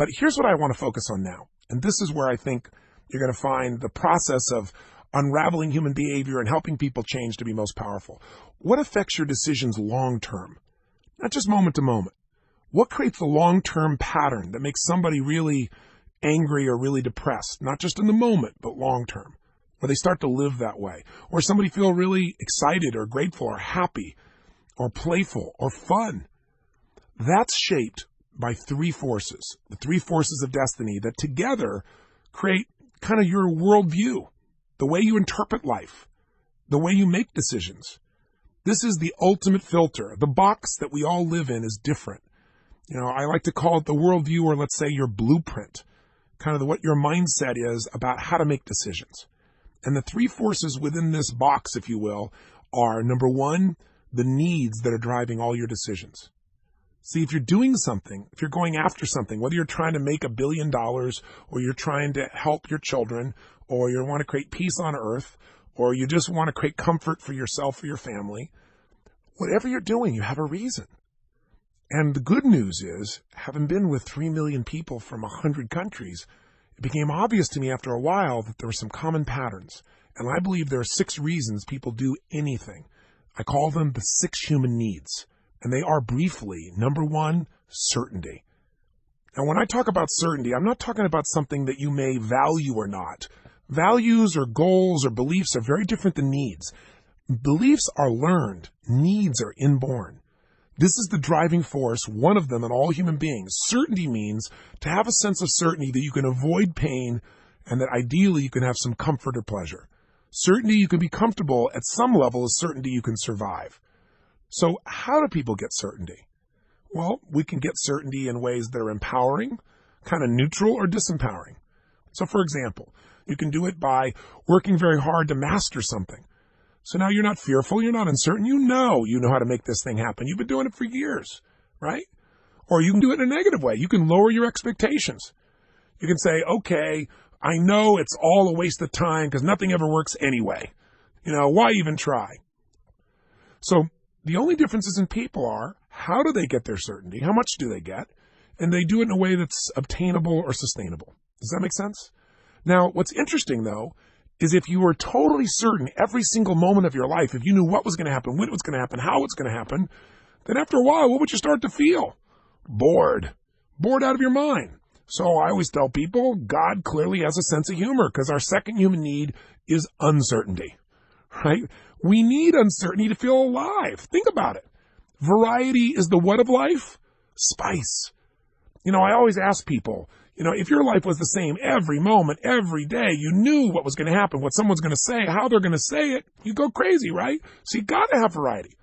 But here's what I want to focus on now. And this is where I think you're going to find the process of unraveling human behavior and helping people change to be most powerful. What affects your decisions long term? Not just moment to moment. What creates the long-term pattern that makes somebody really angry or really depressed? Not just in the moment, but long-term, where they start to live that way. Or somebody feel really excited or grateful or happy or playful or fun. That's shaped by three forces, the three forces of destiny that together create kind of your worldview, the way you interpret life, the way you make decisions. This is the ultimate filter. The box that we all live in is different. I like to call it the worldview, or let's say your blueprint, kind of what your mindset is about how to make decisions. And the three forces within this box, if you will, are, number one, the needs that are driving all your decisions. See, if you're doing something, if you're going after something, whether you're trying to make $1 billion, or you're trying to help your children, or you want to create peace on earth, or you just want to create comfort for yourself or your family, whatever you're doing, you have a reason. And the good news is, having been with 3 million people from 100 countries, it became obvious to me after a while that there were some common patterns. And I believe there are 6 reasons people do anything. I call them the 6 human needs. And they are briefly, number 1, certainty. Now, when I talk about certainty, I'm not talking about something that you may value or not. Values or goals or beliefs are very different than needs. Beliefs are learned. Needs are inborn. This is the driving force, one of them in all human beings. Certainty means to have a sense of certainty that you can avoid pain and that ideally you can have some comfort or pleasure. Certainty you can be comfortable at some level is certainty you can survive. So how do people get certainty? Well, we can get certainty in ways that are empowering, kind of neutral, or disempowering. So for example, you can do it by working very hard to master something. So now you're not fearful, you're not uncertain, you know how to make this thing happen. You've been doing it for years, right? Or you can do it in a negative way. You can lower your expectations. You can say, okay, I know it's all a waste of time because nothing ever works anyway. Why even try? So the only differences in people are, how do they get their certainty? How much do they get? And they do it in a way that's obtainable or sustainable. Does that make sense? Now, what's interesting, though, is if you were totally certain every single moment of your life, if you knew what was going to happen, when it was going to happen, how it was going to happen, then after a while, what would you start to feel? Bored. Bored out of your mind. So I always tell people, God clearly has a sense of humor because our second human need is uncertainty, right? We need uncertainty to feel alive. Think about it. Variety is the what of life? Spice. I always ask people, if your life was the same every moment, every day, you knew what was going to happen, what someone's going to say, how they're going to say it, you go crazy, right? So you got to have variety.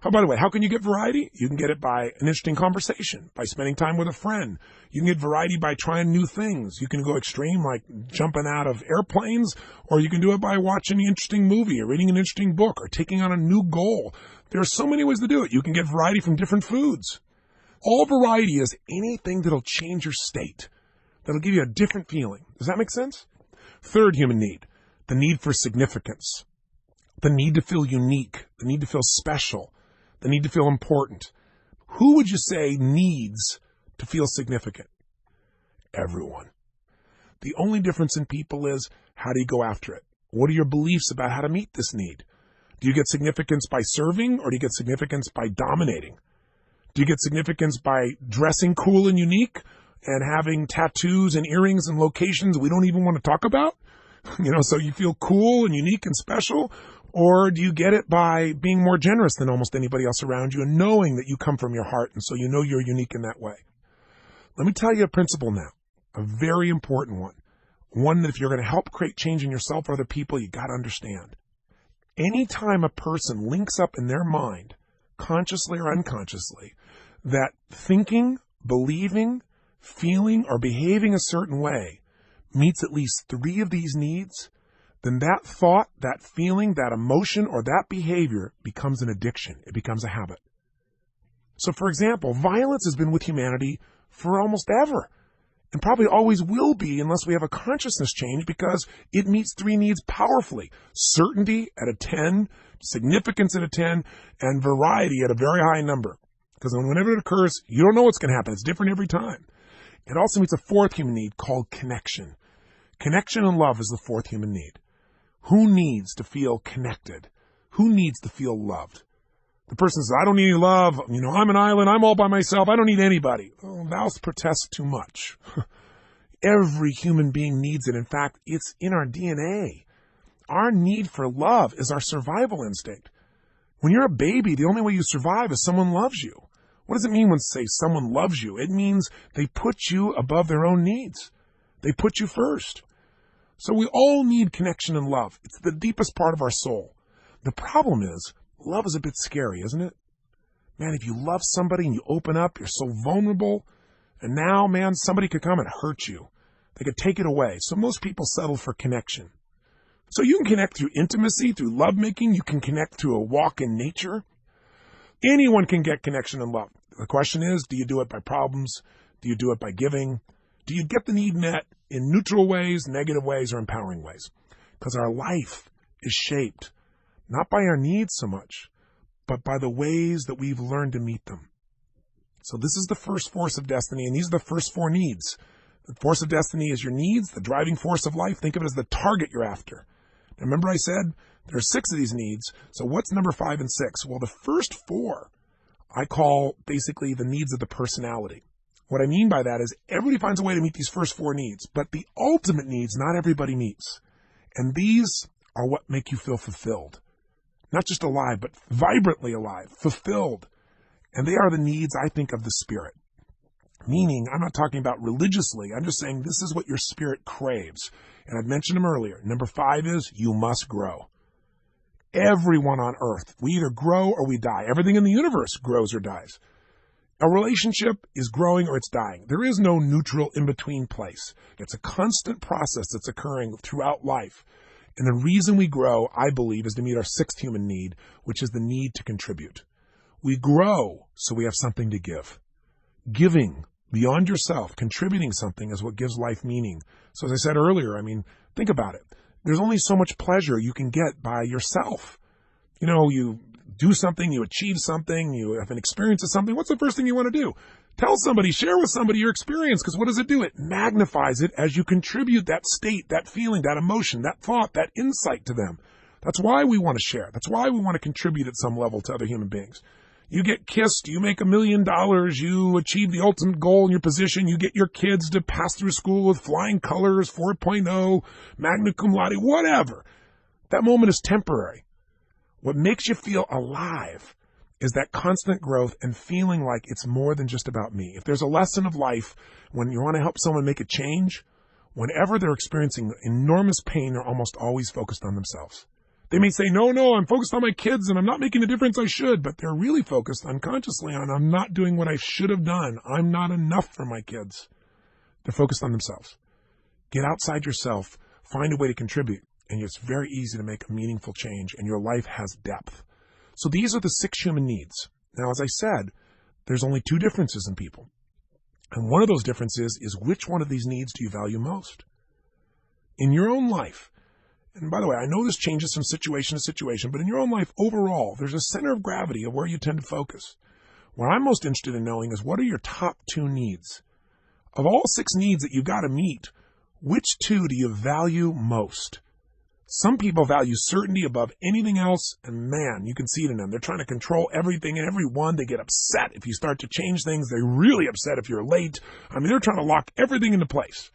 Oh, by the way, how can you get variety? You can get it by an interesting conversation, by spending time with a friend. You can get variety by trying new things. You can go extreme, like jumping out of airplanes, or you can do it by watching an interesting movie or reading an interesting book or taking on a new goal. There are so many ways to do it. You can get variety from different foods. All variety is anything that'll change your state, that'll give you a different feeling. Does that make sense? Third human need, the need for significance, the need to feel unique, the need to feel special, the need to feel important. Who would you say needs to feel significant? Everyone. The only difference in people is, how do you go after it? What are your beliefs about how to meet this need? Do you get significance by serving, or do you get significance by dominating? Do you get significance by dressing cool and unique and having tattoos and earrings and locations we don't even want to talk about? So you feel cool and unique and special? Or do you get it by being more generous than almost anybody else around you and knowing that you come from your heart, and so you know you're unique in that way? Let me tell you a principle now, a very important one. One that if you're going to help create change in yourself or other people, you got to understand. Anytime a person links up in their mind, consciously or unconsciously, that thinking, believing, feeling, or behaving a certain way meets at least 3 of these needs, then that thought, that feeling, that emotion, or that behavior becomes an addiction. It becomes a habit. So, for example, violence has been with humanity for almost ever, and probably always will be unless we have a consciousness change, because it meets 3 needs powerfully. Certainty at a 10, significance at a 10, and variety at a very high number. Because whenever it occurs, you don't know what's going to happen. It's different every time. It also meets a fourth human need called connection. Connection and love is the fourth human need. Who needs to feel connected? Who needs to feel loved? The person says, I don't need any love. I'm an island. I'm all by myself. I don't need anybody. Oh, thou protest too much. Every human being needs it. In fact, it's in our DNA. Our need for love is our survival instinct. When you're a baby, the only way you survive is someone loves you. What does it mean when say someone loves you? It means they put you above their own needs. They put you first. So we all need connection and love. It's the deepest part of our soul. The problem is, love is a bit scary, isn't it? Man, if you love somebody and you open up, you're so vulnerable. And now, man, somebody could come and hurt you. They could take it away. So most people settle for connection. So you can connect through intimacy, through lovemaking. You can connect through a walk in nature. Anyone can get connection and love. The question is, do you do it by problems? Do you do it by giving? Do you get the need met in neutral ways, negative ways, or empowering ways? Because our life is shaped not by our needs so much, but by the ways that we've learned to meet them. So this is the first force of destiny, and these are the first four needs. The force of destiny is your needs, the driving force of life. Think of it as the target you're after. Now, remember I said there are 6 of these needs. So what's number 5 and 6? Well, the first 4 I call basically the needs of the personality. What I mean by that is everybody finds a way to meet these first 4 needs, but the ultimate needs not everybody meets. And these are what make you feel fulfilled. Not just alive, but vibrantly alive, fulfilled. And they are the needs, I think, of the spirit. Meaning, I'm not talking about religiously. I'm just saying this is what your spirit craves. And I've mentioned them earlier. Number 5 is you must grow. Everyone on earth, we either grow or we die. Everything in the universe grows or dies. A relationship is growing or it's dying. There is no neutral in-between place. It's a constant process that's occurring throughout life. And the reason we grow, I believe, is to meet our 6th human need, which is the need to contribute. We grow so we have something to give. Giving beyond yourself, contributing something is what gives life meaning. So as I said earlier, think about it. There's only so much pleasure you can get by yourself. You do something, you achieve something, you have an experience of something. What's the first thing you want to do? Tell somebody, share with somebody your experience, because what does it do? It magnifies it as you contribute that state, that feeling, that emotion, that thought, that insight to them. That's why we want to share. That's why we want to contribute at some level to other human beings. You get kissed, you make $1 million, you achieve the ultimate goal in your position, you get your kids to pass through school with flying colors, 4.0, magna cum laude, whatever. That moment is temporary. What makes you feel alive is that constant growth and feeling like it's more than just about me. If there's a lesson of life, when you want to help someone make a change, whenever they're experiencing enormous pain, they're almost always focused on themselves. They may say, no, I'm focused on my kids and I'm not making the difference I should, but they're really focused unconsciously on I'm not doing what I should have done. I'm not enough for my kids. They're focused on themselves. Get outside yourself, find a way to contribute, and it's very easy to make a meaningful change, and your life has depth. So these are the 6 human needs. Now, as I said, there's only 2 differences in people. And one of those differences is which one of these needs do you value most? In your own life, and by the way, I know this changes from situation to situation, but in your own life overall, there's a center of gravity of where you tend to focus. What I'm most interested in knowing is what are your top 2 needs? Of all 6 needs that you've got to meet, which 2 do you value most? Some people value certainty above anything else, and man, you can see it in them. They're trying to control everything and everyone. They get upset if you start to change things. They're really upset if you're late. They're trying to lock everything into place.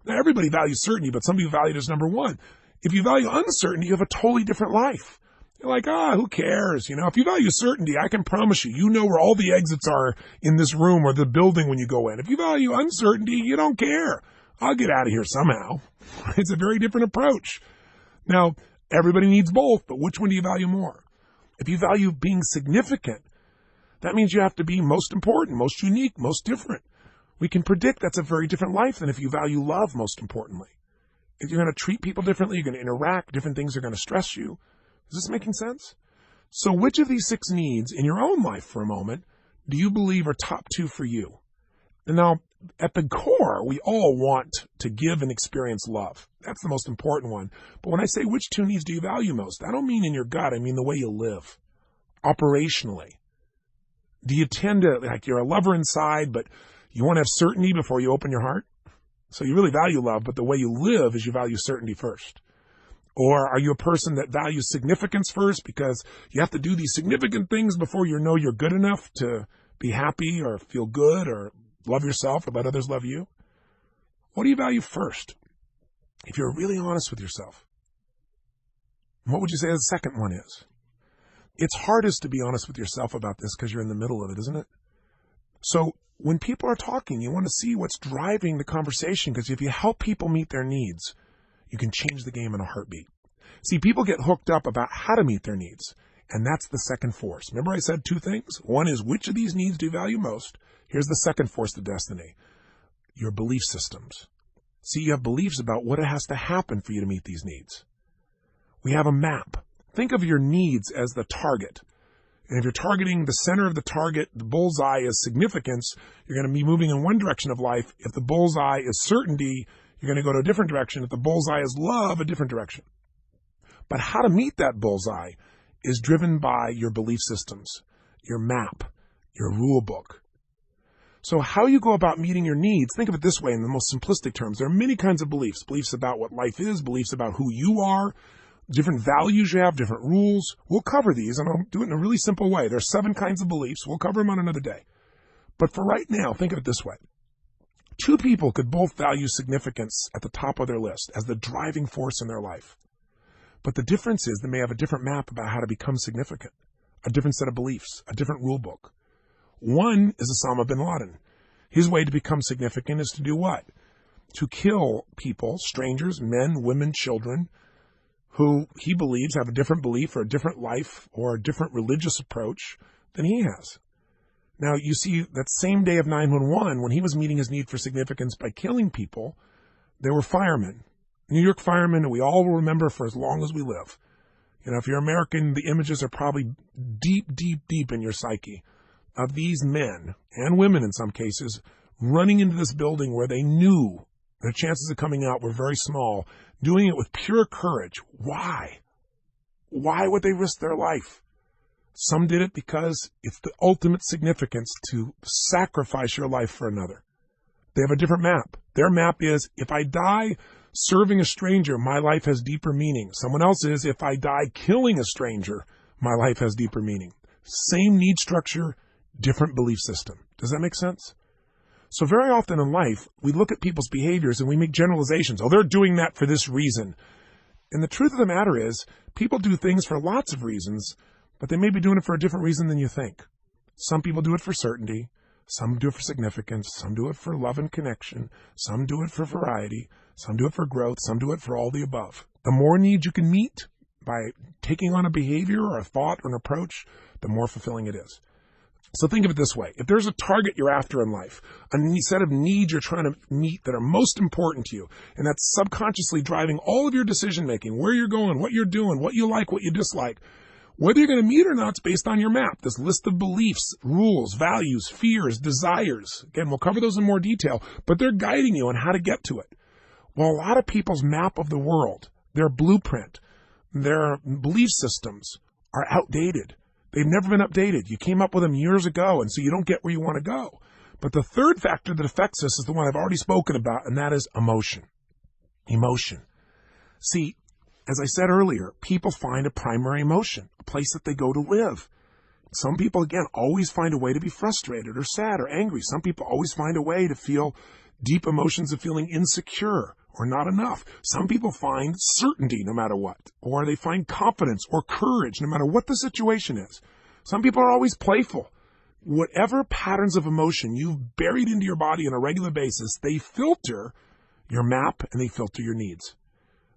Now, everybody values certainty, but some people value it as number 1. If you value uncertainty, you have a totally different life. You're like, who cares? If you value certainty, I can promise you know where all the exits are in this room or the building when you go in. If you value uncertainty, you don't care. I'll get out of here somehow. It's a very different approach. Now, everybody needs both, but which one do you value more? If you value being significant, that means you have to be most important, most unique, most different. We can predict that's a very different life than if you value love most importantly. If you're going to treat people differently, you're going to interact, different things are going to stress you. Is this making sense? So which of these 6 needs in your own life for a moment do you believe are top 2 for you? And now, at the core, we all want to give and experience love. That's the most important one. But when I say which 2 needs do you value most, I don't mean in your gut. I mean the way you live. Operationally. Do you tend to, you're a lover inside, but You want to have certainty before you open your heart? So you really value love, but the way you live is you value certainty first. Or are you a person that values significance first because you have to do these significant things before you know you're good enough to be happy or feel good or love yourself or let others love you? What do you value first? If you're really honest with yourself, what would you say the second one is? It's hardest to be honest with yourself about this because you're in the middle of it, isn't it? So when people are talking, you want to see what's driving the conversation, because if you help people meet their needs, you can change the game in a heartbeat. See, people get hooked up about how to meet their needs, and that's the second force. Remember I said two things? One is, which of these needs do you value most? Here's the second force to destiny: your belief systems. See, you have beliefs about what has to happen for you to meet these needs. We have a map. Think of your needs as the target. And if you're targeting the center of the target, the bullseye is significance, you're going to be moving in one direction of life. If the bullseye is certainty, you're going to go to a different direction. If the bullseye is love, a different direction. But how to meet that bullseye is driven by your belief systems, your map, your rule book. So how you go about meeting your needs, think of it this way in the most simplistic terms. There are many kinds of beliefs. Beliefs about what life is, beliefs about who you are, different values you have, different rules. We'll cover these, and I'll do it in a really simple way. There are 7 kinds of beliefs. We'll cover them on another day. But for right now, think of it this way. 2 people could both value significance at the top of their list as the driving force in their life. But the difference is they may have a different map about how to become significant, a different set of beliefs, a different rule book. One is Osama bin Laden. His way to become significant is to do what? To kill people, strangers, men, women, children, who he believes have a different belief or a different life or a different religious approach than he has. Now, you see, that same day of 9/11, when he was meeting his need for significance by killing people, there were firemen, New York firemen, who we all will remember for as long as we live. You know, if you're American, the images are probably deep, deep, deep in your psyche of these men, and women in some cases, running into this building where they knew their chances of coming out were very small, doing it with pure courage. Why? Why would they risk their life? Some did it because it's the ultimate significance to sacrifice your life for another. They have a different map. Their map is, if I die serving a stranger, my life has deeper meaning. Someone else is, if I die killing a stranger, my life has deeper meaning. Same need structure, different belief system. Does that make sense? So very often in life, we look at people's behaviors and we make generalizations. Oh, they're doing that for this reason. And the truth of the matter is, people do things for lots of reasons, but they may be doing it for a different reason than you think. Some people do it for certainty. Some do it for significance. Some do it for love and connection. Some do it for variety. Some do it for growth. Some do it for all the above. The more needs you can meet by taking on a behavior or a thought or an approach, the more fulfilling it is. So think of it this way. If there's a target you're after in life, a set of needs you're trying to meet that are most important to you, and that's subconsciously driving all of your decision-making, where you're going, what you're doing, what you like, what you dislike, whether you're going to meet or not is based on your map, this list of beliefs, rules, values, fears, desires. Again, we'll cover those in more detail, but they're guiding you on how to get to it. Well, a lot of people's map of the world, their blueprint, their belief systems are outdated. They've never been updated. You came up with them years ago, and so you don't get where you want to go. But the third factor that affects us is the one I've already spoken about, and that is emotion. Emotion. See, as I said earlier, people find a primary emotion, a place that they go to live. Some people, again, always find a way to be frustrated or sad or angry. Some people always find a way to feel deep emotions of feeling insecure or not enough. Some people find certainty no matter what, or they find confidence or courage no matter what the situation is. Some people are always playful. Whatever patterns of emotion you've buried into your body on a regular basis, they filter your map and they filter your needs.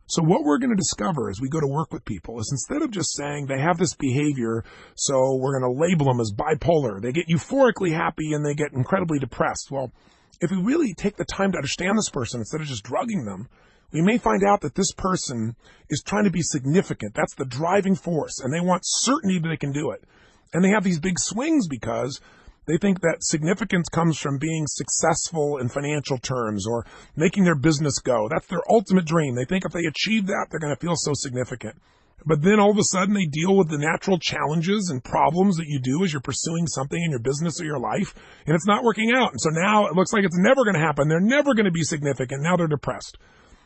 So what we're going to discover as we go to work with people is, instead of just saying they have this behavior, so we're going to label them as bipolar, they get euphorically happy and they get incredibly depressed. Well, if we really take the time to understand this person instead of just drugging them, we may find out that this person is trying to be significant. That's the driving force, and they want certainty that they can do it. And they have these big swings because they think that significance comes from being successful in financial terms or making their business go. That's their ultimate dream. They think if they achieve that, they're going to feel so significant. But then all of a sudden they deal with the natural challenges and problems that you do as you're pursuing something in your business or your life, and it's not working out. And so now it looks like it's never going to happen. They're never going to be significant. Now they're depressed.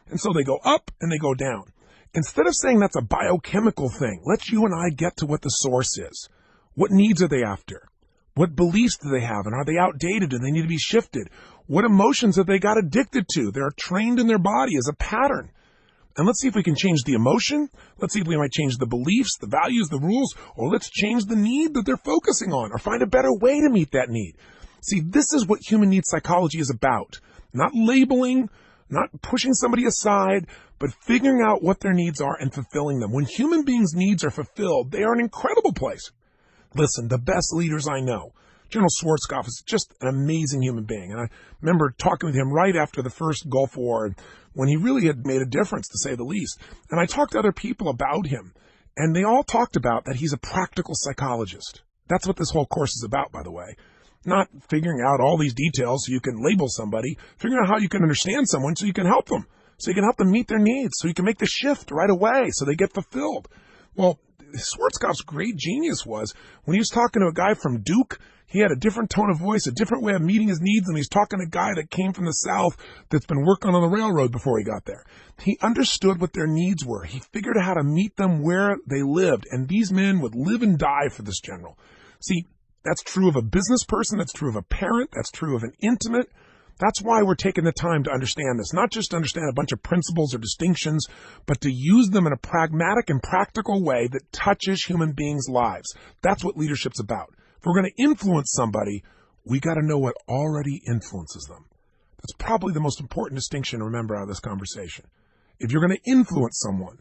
And so they go up and they go down. Instead of saying that's a biochemical thing, let's you and I get to what the source is. What needs are they after? What beliefs do they have, and are they outdated? Do they need to be shifted? What emotions have they got addicted to? They're trained in their body as a pattern. And let's see if we can change the emotion. Let's see if we might change the beliefs, the values, the rules, or let's change the need that they're focusing on or find a better way to meet that need. See, this is what human needs psychology is about. Not labeling, not pushing somebody aside, but figuring out what their needs are and fulfilling them. When human beings' needs are fulfilled, they are an incredible place. Listen, the best leaders I know, General Schwarzkopf is just an amazing human being. And I remember talking with him right after the first Gulf War, when he really had made a difference, to say the least. And I talked to other people about him, and they all talked about that he's a practical psychologist. That's what this whole course is about, by the way. Not figuring out all these details so you can label somebody, figuring out how you can understand someone so you can help them, so you can help them meet their needs, so you can make the shift right away so they get fulfilled. Well, Schwarzkopf's great genius was when he was talking to a guy from Duke, he had a different tone of voice, a different way of meeting his needs, and he's talking to a guy that came from the South that's been working on the railroad before he got there. He understood what their needs were. He figured out how to meet them where they lived, and these men would live and die for this general. See, that's true of a business person, that's true of a parent, that's true of an intimate. That's why we're taking the time to understand this, not just to understand a bunch of principles or distinctions, but to use them in a pragmatic and practical way that touches human beings' lives. That's what leadership's about. If we're going to influence somebody, we got to know what already influences them. That's probably the most important distinction to remember out of this conversation. If you're going to influence someone,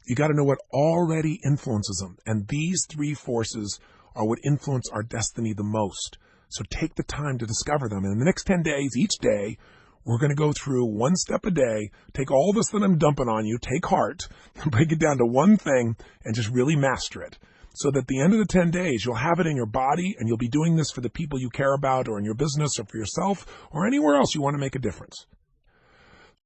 you got to know what already influences them. And these three forces are what influence our destiny the most. So take the time to discover them. And in the next 10 days, each day, we're going to go through one step a day, take all this that I'm dumping on you, take heart, break it down to one thing, and just really master it. So that at the end of the 10 days, you'll have it in your body, and you'll be doing this for the people you care about, or in your business, or for yourself, or anywhere else you want to make a difference.